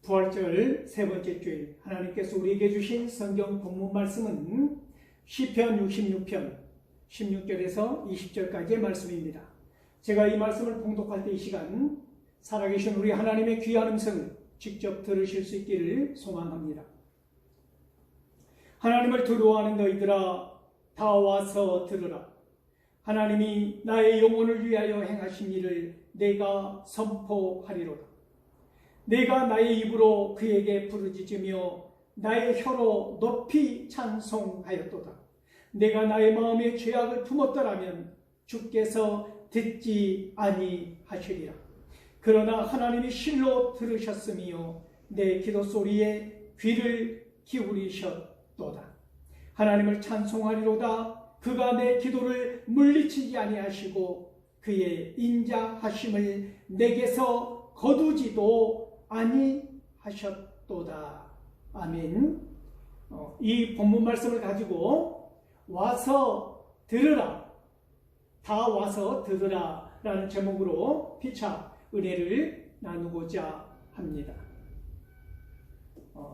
부활절 세 번째 주일 하나님께서 우리에게 주신 성경 본문 말씀은 시편 66편 16절에서 20절까지의 말씀입니다. 제가 이 말씀을 봉독할 때 이 시간 살아계신 우리 하나님의 귀한 음성을 직접 들으실 수 있기를 소망합니다. 하나님을 두려워하는 너희들아 다 와서 들으라. 하나님이 나의 영혼을 위하여 행하신 일을 내가 선포하리로다. 내가 나의 입으로 그에게 부르짖으며 나의 혀로 높이 찬송하였도다. 내가 나의 마음에 죄악을 품었더라면 주께서 듣지 아니하시리라. 그러나 하나님이 실로 들으셨으며 내 기도 소리에 귀를 기울이셨도다. 하나님을 찬송하리로다. 그가 내 기도를 물리치지 아니하시고 그의 인자하심을 내게서 거두지도 아니하셨도다. 아멘. 이 본문 말씀을 가지고 와서 들으라, 다 와서 들으라 라는 제목으로 피차 은혜를 나누고자 합니다.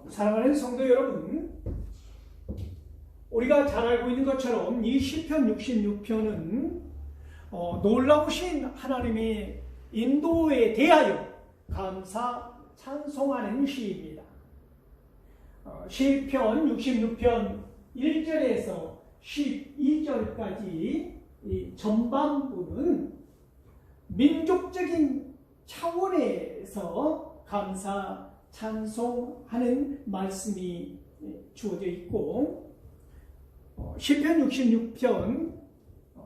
사랑하는 성도 여러분, 우리가 잘 알고 있는 것처럼 이 시편 66편은 놀라우신 하나님의 인도에 대하여 감사 찬송하는 시입니다. 시편 66편 1절에서 12절까지 이 전반부는 민족적인 차원에서 감사 찬송하는 말씀이 주어져 있고, 시편 66편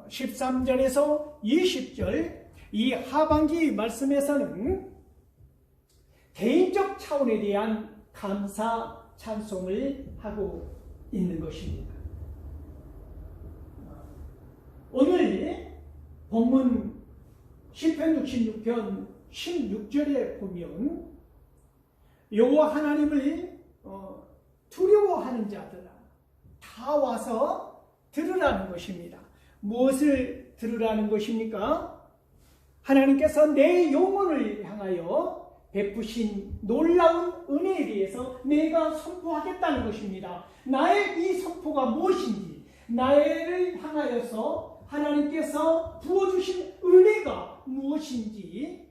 13절에서 20절 이 하반기 말씀에서는 개인적 차원에 대한 감사 찬송을 하고 있는 것입니다. 오늘 본문 시편 66편 16절에 보면 여호와 하나님을 두려워하는 자들아 다 와서 들으라는 것입니다. 무엇을 들으라는 것입니까? 하나님께서 내 영혼을 향하여 베푸신 놀라운 은혜에 대해서 내가 선포하겠다는 것입니다. 나의 이 선포가 무엇인지, 나를 향하여서 하나님께서 부어주신 은혜가 무엇인지,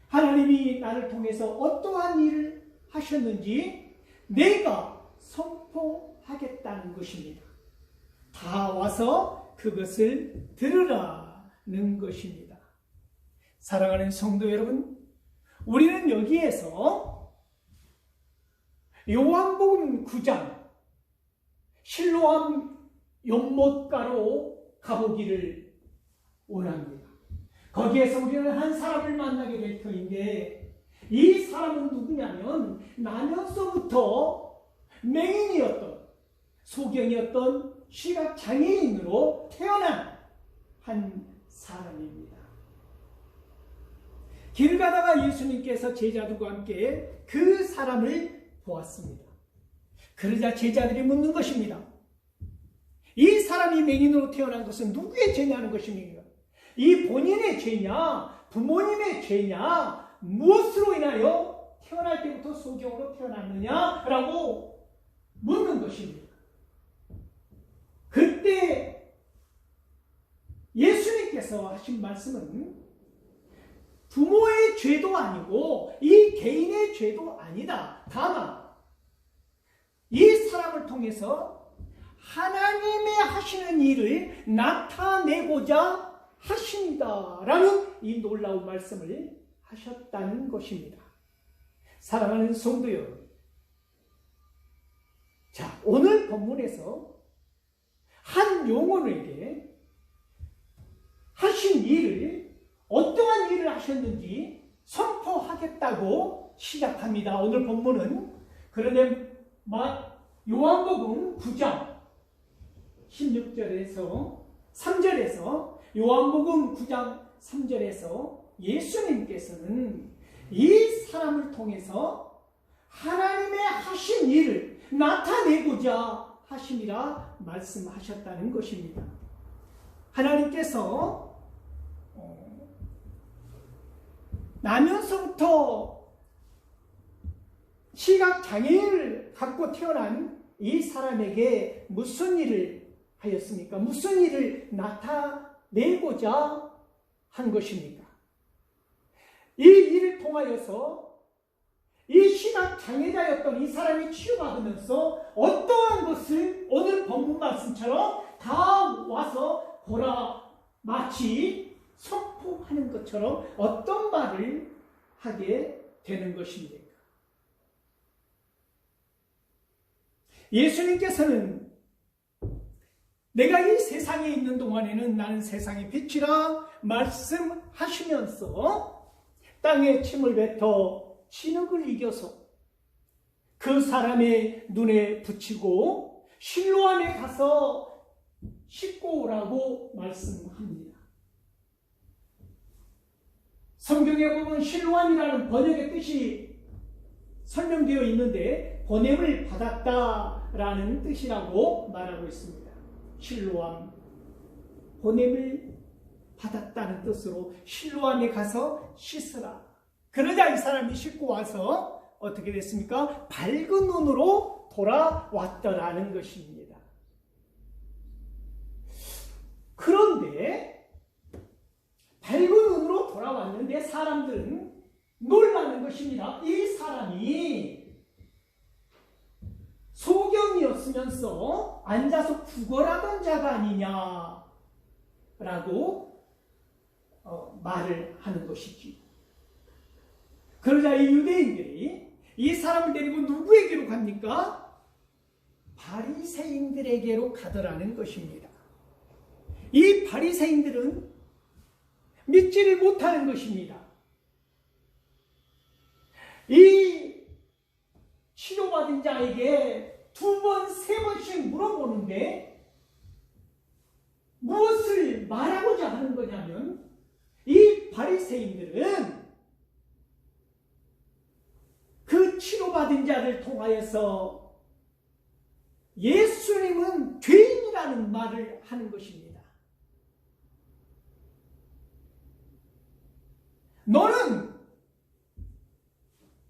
하나님이 나를 통해서 어떠한 일을 하셨는지 내가 선포하겠다는 것입니다. 다 와서 그것을 들으라는 것입니다. 사랑하는 성도 여러분, 우리는 여기에서 요한복음 9장 실로암 연못가로 가보기를 원합니다. 거기에서 우리는 한 사람을 만나게 될 터인데, 이 사람은 누구냐면 나면서부터 맹인이었던, 소경이었던 시각장애인으로 태어난 한 사람입니다. 길 가다가 예수님께서 제자들과 함께 그 사람을 보았습니다. 그러자 제자들이 묻는 것입니다. 이 사람이 맹인으로 태어난 것은 누구의 죄냐는 것입니까? 이 본인의 죄냐, 부모님의 죄냐, 무엇으로 인하여 태어날 때부터 소경으로 태어났느냐라고 묻는 것입니다. 그때 예수님께서 하신 말씀은 부모의 죄도 아니고 이 개인의 죄도 아니다. 다만 이 사람을 통해서 하나님의 하시는 일을 나타내고자 하십니다. 라는 이 놀라운 말씀을 하셨다는 것입니다. 사랑하는 성도 여러분, 자, 오늘 본문에서 한 영혼에게 하신 일을, 어떠한 일을 하셨는지 선포하겠다고 시작합니다. 오늘 본문은 그런데 요한복음 9장 16절에서 3절에서 요한복음 9장 3절에서 예수님께서는 이 사람을 통해서 하나님의 하신 일을 나타내고자 하심이라 말씀하셨다는 것입니다. 하나님께서 나면서부터 시각장애를 갖고 태어난 이 사람에게 무슨 일을 하였습니까? 무슨 일을 나타내고자 한 것입니까? 이 일을 통하여서 이 시각장애자였던 이 사람이 치유받으면서 어떠한 것을 오늘 본문 말씀처럼 다 와서 보라, 마치 선포하는 것처럼 어떤 말을 하게 되는 것입니까? 예수님께서는 내가 이 세상에 있는 동안에는 나는 세상의 빛이라 말씀하시면서 땅에 침을 뱉어 진흙을 이겨서 그 사람의 눈에 붙이고 실로암에 가서 씻고 오라고 말씀합니다. 성경에 보면 실로암이라는 번역의 뜻이 설명되어 있는데 보냄을 받았다라는 뜻이라고 말하고 있습니다. 실로암, 보냄을 받았다는 뜻으로 실로암에 가서 씻으라. 그러자 이 사람이 씻고 와서 어떻게 됐습니까? 밝은 눈으로 돌아왔더라는 것입니다. 그런데 밝은 눈으로 돌아왔는데 사람들은 놀라는 것입니다. 이 사람이 소경이었으면서 앉아서 구걸하던 자가 아니냐라고 말을 하는 것이지. 그러자 이 유대인들이 이 사람을 데리고 누구에게로 갑니까? 바리새인들에게로 가더라는 것입니다. 이 바리새인들은 믿지를 못하는 것입니다. 이 치료받은 자에게 2번, 3번씩 물어보는데 무엇을 말하고자 하는 거냐면 이 바리새인들은 그 치료받은 자를 통하여서 예수님은 죄인이라는 말을 하는 것입니다. 너는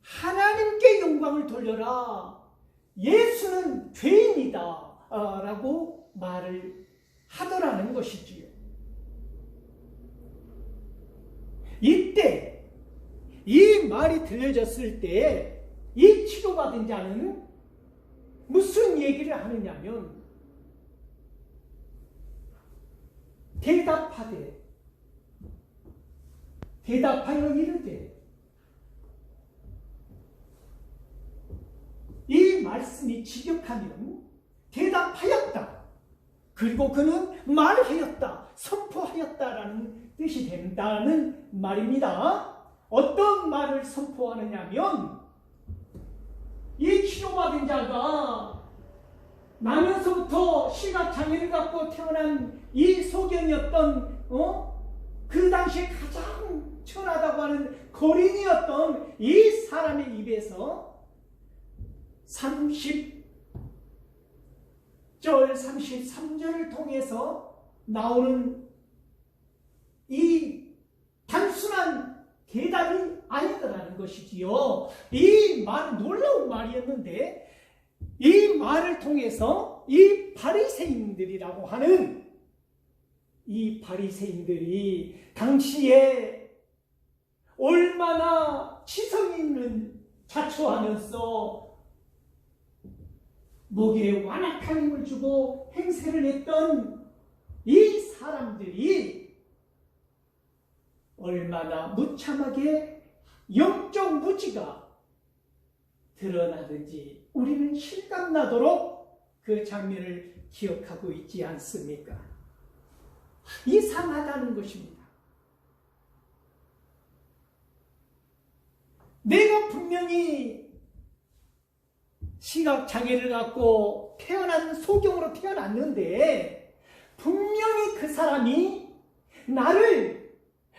하나님께 영광을 돌려라. 예수는 죄인이다. 라고 말을 하더라는 것이지요. 이때 이 말이 들려졌을 때 이 치료받은 자는 무슨 얘기를 하느냐면 대답하여 이르되 이 말씀이 직역하면 대답하였다. 그리고 그는 말하였다. 선포하였다라는 뜻이 된다는 말입니다. 어떤 말을 선포하느냐면 이 치료받은 자가 나면서부터 시각장애를 갖고 태어난 이 소경이었던 그 당시에 가장 천하다고 하는 거린이었던 이 사람의 입에서 30절, 33절을 통해서 나오는 이 단순한 대답이 아니더라는 것이지요. 이 말은 놀라운 말이었는데 이 말을 통해서 이 바리새인들이라고 하는 이 바리새인들이 당시에 얼마나 지성 있는 자초하면서 목에 완악한 힘을 주고 행세를 했던 이 사람들이 얼마나 무참하게 영적 무지가 드러나든지 우리는 실감나도록 그 장면을 기억하고 있지 않습니까? 이상하다는 것입니다. 내가 분명히 시각장애를 갖고 태어난 소경으로 태어났는데 분명히 그 사람이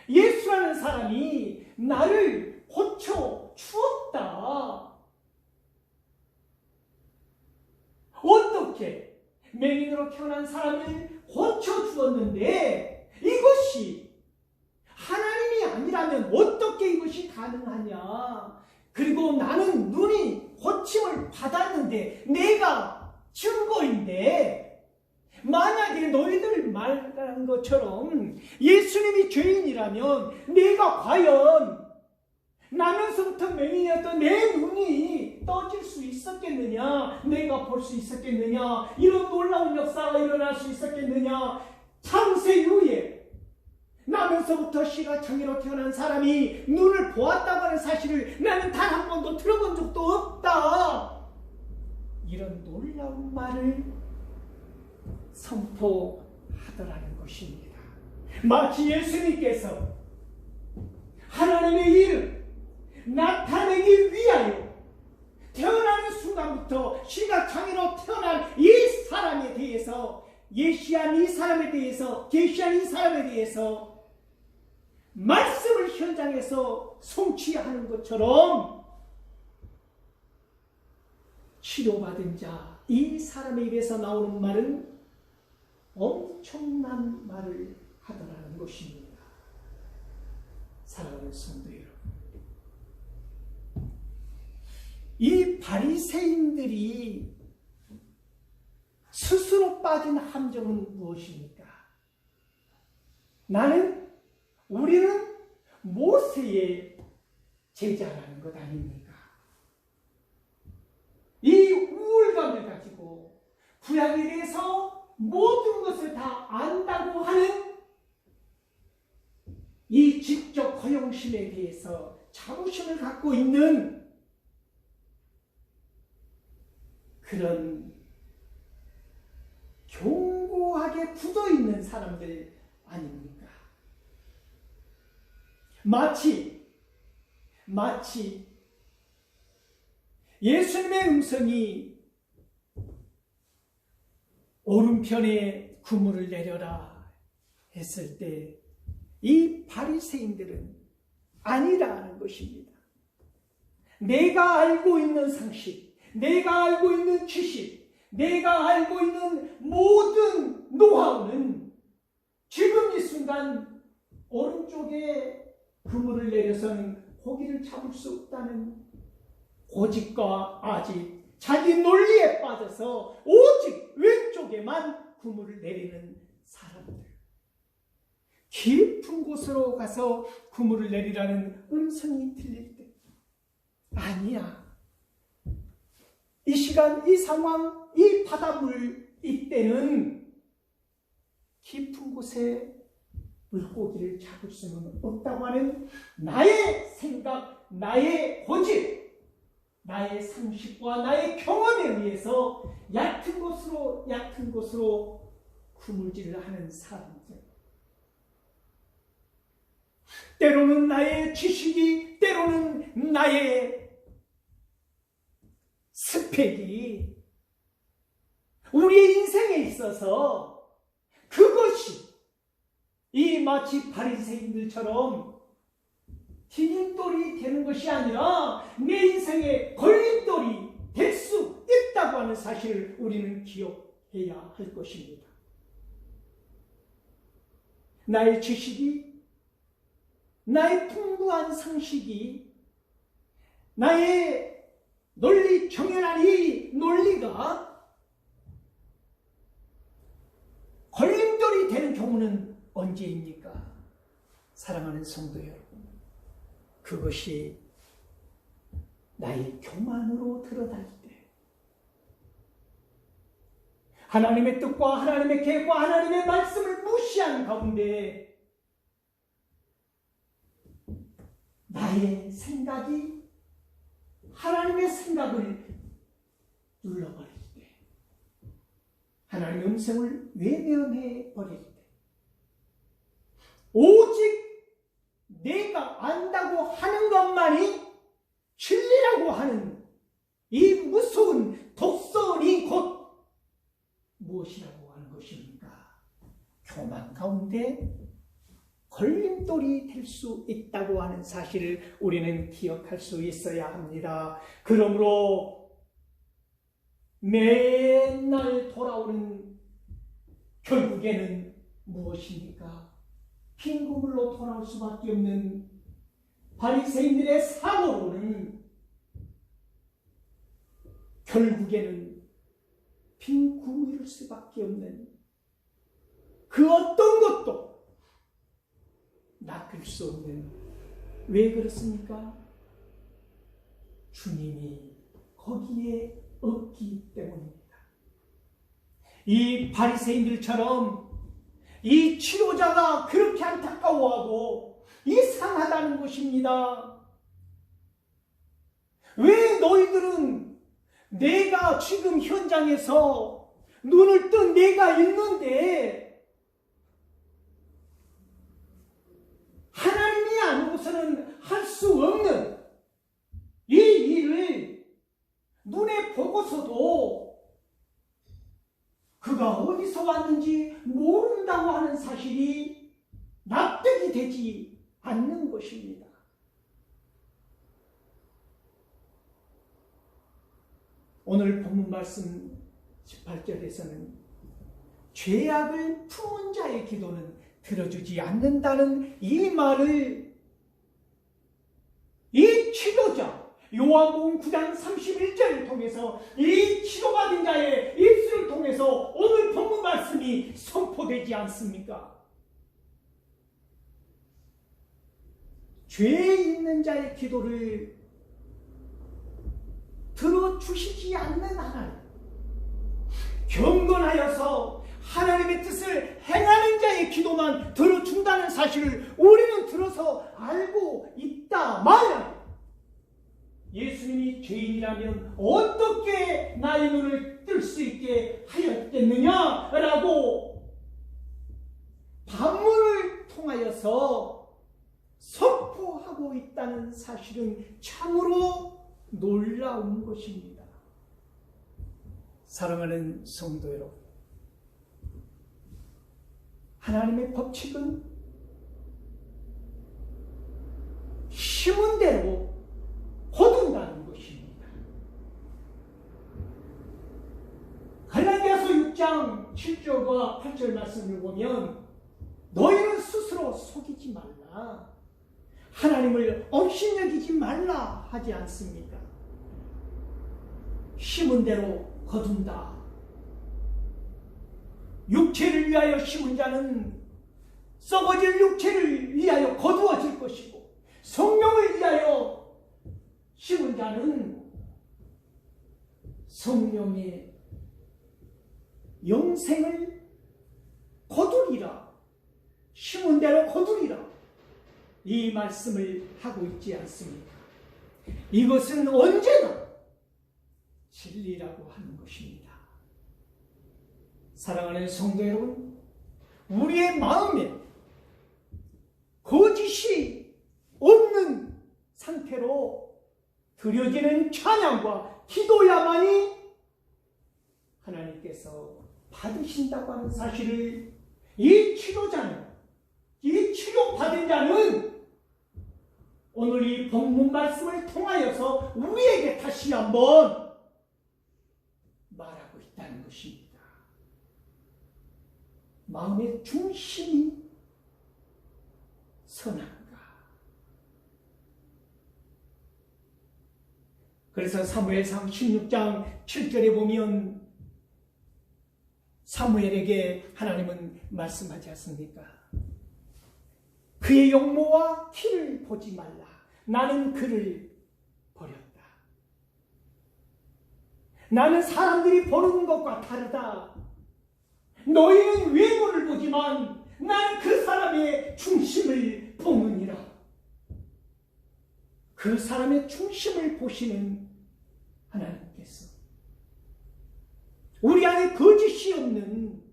예수라는 사람이 나를 고쳐주었다. 어떻게 맹인으로 태어난 사람을 고쳐주었는데 이것이 하나님이 아니라면 어떻게 이것이 가능하냐. 그리고 나는 눈이 고침을 받았는데 내가 증거인데 만약에 너희들 말한 것처럼 예수님이 죄인이라면 내가 과연 나면서부터 맹인이었던 내 눈이 떠질 수 있었겠느냐, 내가 볼 수 있었겠느냐, 이런 놀라운 역사가 일어날 수 있었겠느냐. 창세 이후에 나면서부터 씨가 장애로 태어난 사람이 눈을 보았다고 하는 사실을 나는 단 한 번도 들어본 적도 없다. 이런 놀라운 말을 선포하더라는 것입니다. 마치 예수님께서 하나님의 일을 나타내기 위하여 태어나는 순간부터 씨가 장애로 태어난 이 사람에 대해서, 예시한 이 사람에 대해서, 계시한 이 사람에 대해서 말씀을 현장에서 성취하는 것처럼 치료받은 자, 이 사람의 입에서 나오는 말은 엄청난 말을 하더라는 것입니다. 사랑하는 성도 여러분, 이 바리새인들이 스스로 빠진 함정은 무엇입니까? 우리는 모세의 제자라는 것 아닙니까? 이 우울감을 가지고 구약에 대해서 모든 것을 다 안다고 하는 이 지적 허영심에 대해서 자부심을 갖고 있는 그런 견고하게 굳어있는 사람들 아닙니까? 마치 예수님의 음성이 오른편에 그물을 내려라 했을 때 이 바리새인들은 아니라는 것입니다. 내가 알고 있는 상식, 내가 알고 있는 지식, 내가 알고 있는 모든 노하우는 지금 이 순간 오른쪽에 그물을 내려서는 고기를 잡을 수 없다는 고집과 아집, 자기 논리에 빠져서 오직 왼쪽에만 그물을 내리는 사람들. 깊은 곳으로 가서 그물을 내리라는 음성이 들릴 때 아니야. 이 시간, 이 상황, 이 바닷물 이때는 깊은 곳에 물고기를 잡을 수는 없다고 하는 나의 생각, 나의 고집, 나의 상식과 나의 경험에 의해서 얕은 곳으로 그물질을 하는 사람들. 때로는 나의 지식이, 때로는 나의 스펙이 우리의 인생에 있어서 그것이 이 마치 바리새인들처럼 디딤돌이 되는 것이 아니라 내 인생의 걸림돌이 될 수 있다고 하는 사실을 우리는 기억해야 할 것입니다. 나의 지식이, 나의 풍부한 상식이, 나의 논리, 정연한 이 논리가 걸림돌이 되는 경우는 언제입니까? 사랑하는 성도 여러분, 그것이 나의 교만으로 드러날 때, 하나님의 뜻과 하나님의 계획과 하나님의 말씀을 무시한 가운데 나의 생각이 하나님의 생각을 눌러버릴 때, 하나님의 음성을 외면해 버릴 때, 오직 내가 안다고 하는 것만이 진리라고 하는 이 무서운 독선이 곧 무엇이라고 하는 것입니까? 교만 가운데 걸림돌이 될 수 있다고 하는 사실을 우리는 기억할 수 있어야 합니다. 그러므로 맨날 돌아오는 결국에는 무엇입니까? 빈 그물로 돌아올 수밖에 없는 바리새인들의 사고로는 결국에는 빈 구멍일 수밖에 없는 그 어떤 것도 낚을 수 없는, 왜 그렇습니까? 주님이 거기에 없기 때문입니다. 이 바리새인들처럼 이 치료자가 그렇게 안타까워하고 이상하다는 것입니다. 왜 너희들은 내가 지금 현장에서 눈을 뜬 내가 있는데 하나님이 아니고서는 할 수 없는 이 일을 눈에 보고서도 그가 어디서 왔는지 모른다고 하는 사실이 납득이 되지 않는 것입니다. 오늘 본문 말씀 18절에서는 죄악을 품은 자의 기도는 들어주지 않는다는 이 말을 이 치료자 요한복음 9장 31절을 통해서 이 치료받은 자의 입술을 통해서 오늘 본문 말씀이 선포되지 않습니까? 죄 있는 자의 기도를 들어주시지 않는 하나님, 경건하여서 하나님의 뜻을 행하는 자의 기도만 들어준다는 사실을 우리는 들어서 알고 있다만 예수님이 죄인이라면 어떻게 나의 눈을 뜰 수 있게 하였겠느냐라고 반문을 통하여서 선포하고 있다는 사실은 참으로 놀라운 것입니다. 사랑하는 성도 여러분, 하나님의 법칙은 심은 대로 거둔다는 것입니다. 갈라디아서 6장 7절과 8절 말씀을 보면 너희는 스스로 속이지 말라, 하나님을 업신여기지 말라 하지 않습니까? 심은 대로 거둔다. 육체를 위하여 심은 자는 썩어질 육체를 위하여 거두어질 것이고, 성령을 위하여 심은 자는 성령의 영생을 거두리라. 심은 대로 거두리라. 이 말씀을 하고 있지 않습니까? 이것은 언제나 진리라고 하는 것입니다. 사랑하는 성도 여러분, 우리의 마음에 거짓이 없는 상태로 드려지는 찬양과 기도야만이 하나님께서 받으신다고 하는 사실을 이 치료자는, 이 치료받은 자는 오늘 이 본문 말씀을 통하여서 우리에게 다시 한번 말하고 있다는 것입니다. 마음의 중심이 선한가? 그래서 사무엘상 16장 7절에 보면 사무엘에게 하나님은 말씀하지 않습니까? 그의 용모와 티를 보지 말라. 나는 그를 버렸다. 나는 사람들이 보는 것과 다르다. 너희는 외모를 보지만 나는 그 사람의 중심을 보느니라. 그 사람의 중심을 보시는 하나님께서 우리 안에 거짓이 없는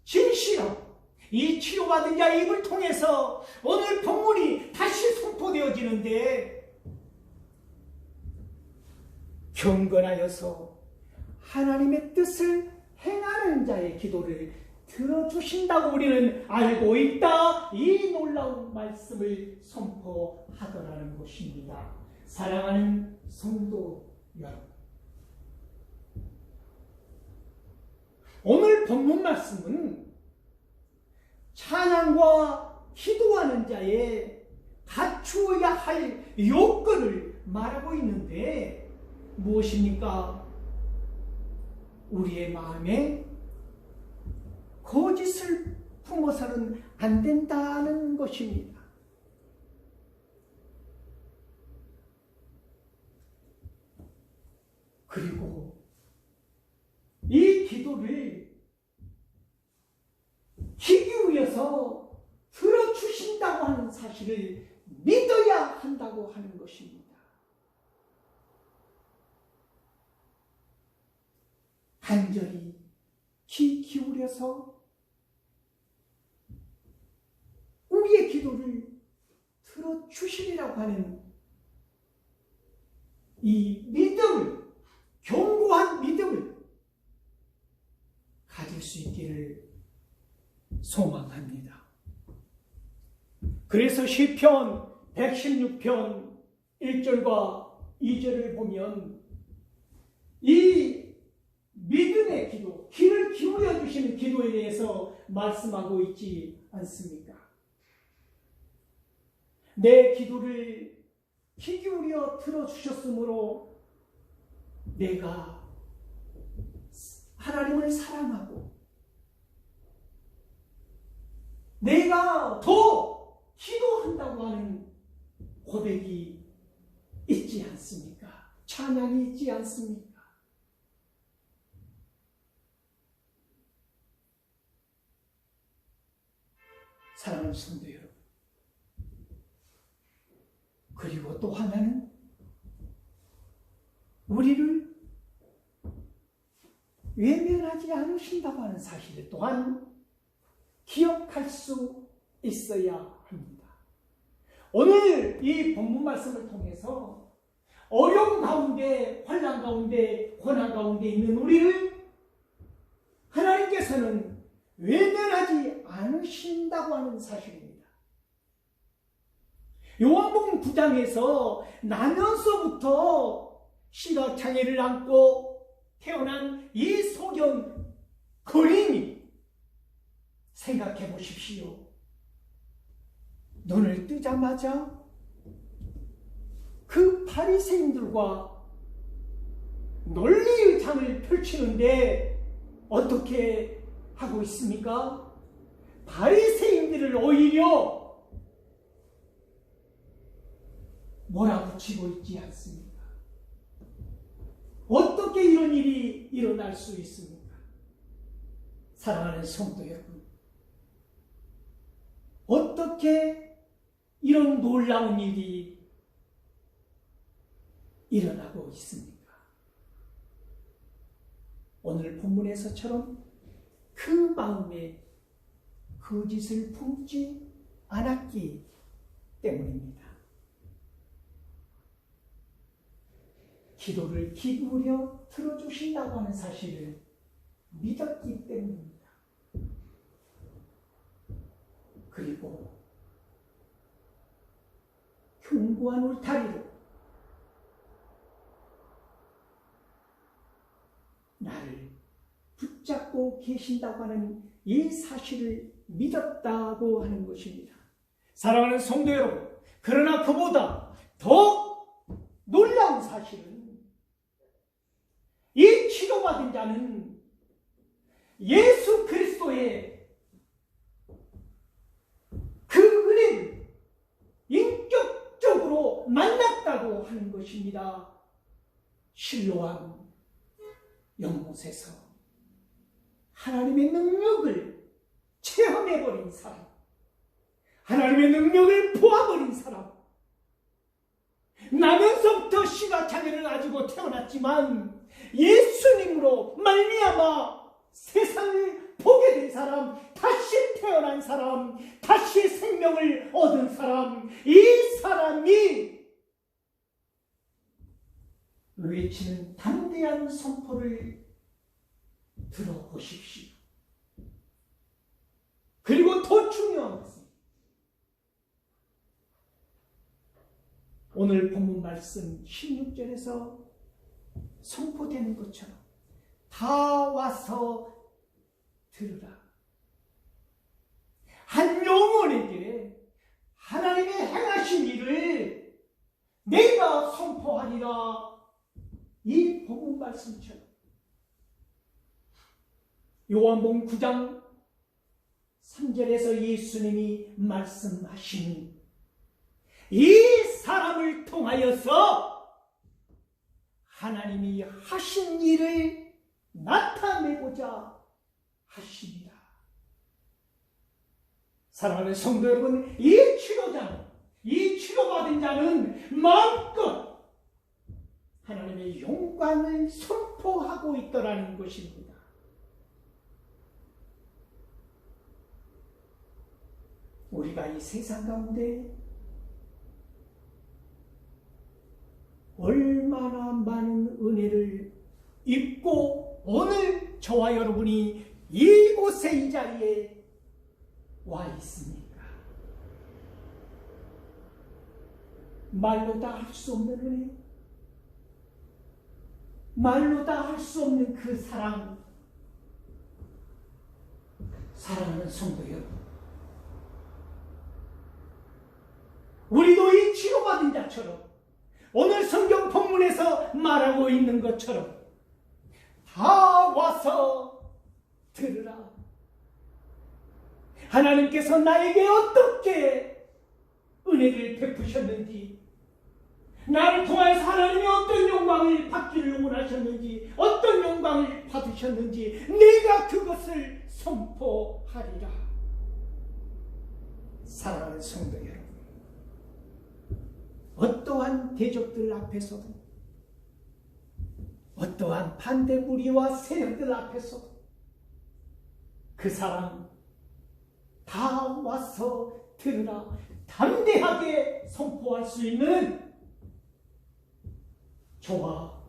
진실함, 이 치료받은 자의 입을 통해서 오늘 본문이 다시 선포되어지는데, 경건하여서 하나님의 뜻을 행하는 자의 기도를 들어주신다고 우리는 알고 있다. 이 놀라운 말씀을 선포하더라는 것입니다. 사랑하는 성도 여러분, 오늘 본문 말씀은 찬양과 기도하는 자의 갖추어야 할 요건을 말하고 있는데, 무엇입니까? 우리의 마음에 거짓을 품어서는 안 된다는 것입니다. 그리고 이 기도를 귀 기울여서 들어주신다고 하는 사실을 믿어야 한다고 하는 것입니다. 간절히 귀 기울여서 우리의 기도를 들어주시리라고 하는 이 믿음을, 견고한 믿음을 가질 수 있기를 소망합니다. 그래서 시편 116편 1절과 2절을 보면 이 믿음의 기도, 귀를 기울여 주시는 기도에 대해서 말씀하고 있지 않습니까? 내 기도를 귀 기울여 들어주셨으므로 내가 하나님을 사랑하고 내가 더 기도한다고 하는 고백이 있지 않습니까? 찬양이 있지 않습니까? 사랑하는 성도 여러분, 그리고 또 하나는 우리를 외면하지 않으신다고 하는 사실을 또한 기억할 수 있어야 합니다. 오늘 이 본문 말씀을 통해서 어려움 가운데, 환난 가운데, 고난 가운데 있는 우리를 하나님께서는 외면하지 않으신다고 하는 사실입니다. 요한복음 9장에서 나면서부터 시각장애를 안고 태어난 이 소경 거린이 생각해 보십시오. 눈을 뜨자마자 그 바리새인들과 논리의 장을 펼치는데 어떻게 하고 있습니까? 바리새인들을 오히려 몰아붙이고 있지 않습니까? 어떻게 이런 일이 일어날 수 있습니까? 사랑하는 성도 여러분, 어떻게 이런 놀라운 일이 일어나고 있습니까? 오늘 본문에서처럼 그 마음에 거짓을 품지 않았기 때문입니다. 기도를 기울여 들어주신다고 하는 사실을 믿었기 때문입니다. 그리고 견고한 울타리로 나를 붙잡고 계신다고 하는 이 사실을 믿었다고 하는 것입니다. 사랑하는 성도 여러분, 그러나 그보다 더 놀라운 사실은 이 치료받은 자는 예수 그리스도의 그 은혜를 인격적으로 만났다고 하는 것입니다. 실로암 연못에서 하나님의 능력을 체험해버린 사람, 하나님의 능력을 보아버린 사람, 나면서부터 시각장애를 가지고 태어났지만 예수님으로 말미암아 세상을 보게 된 사람, 다시 태어난 사람, 다시 생명을 얻은 사람, 이 사람이 외치는 담대한 선포를 들어보십시오. 그리고 더 중요한 것은 오늘 본문 말씀 16절에서 선포되는 것처럼 다 와서 들으라. 한 영혼에게 하나님의 행하신 일을 내가 선포하리라. 이 본문 말씀처럼 요한복음 9장 3절에서 예수님이 말씀하신 이 사람을 통하여서 하나님이 하신 일을 나타내고자 하십니다. 사랑하는 성도 여러분, 이 치료받은 자는 마음껏 하나님의 영광을 선포하고 있더라는 것입니다. 우리가 이 세상 가운데 얼마나 많은 은혜를 입고 오늘 저와 여러분이 이곳에 이 자리에 와 있습니까? 말로 다 할 수 없는 은혜, 말로 다 할 수 없는 그 사랑, 사랑하는 성도 여러분, 우리도 이 치료받은 자처럼 오늘 성경 본문에서 말하고 있는 것처럼 다 와서 들으라. 하나님께서 나에게 어떻게 은혜를 베푸셨는지, 나를 통하여서 하나님이 어떤 영광을 받기를 원하셨는지, 어떤 영광을 받으셨는지 내가 그것을 선포하리라. 사랑하는 성도 여러분, 어떠한 대적들 앞에서도, 어떠한 반대 무리와 세력들 앞에서도 그 사람 다 와서 들으라 담대하게 선포할 수 있는 저와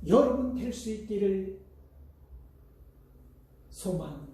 여러분 될 수 있기를 소망합니다.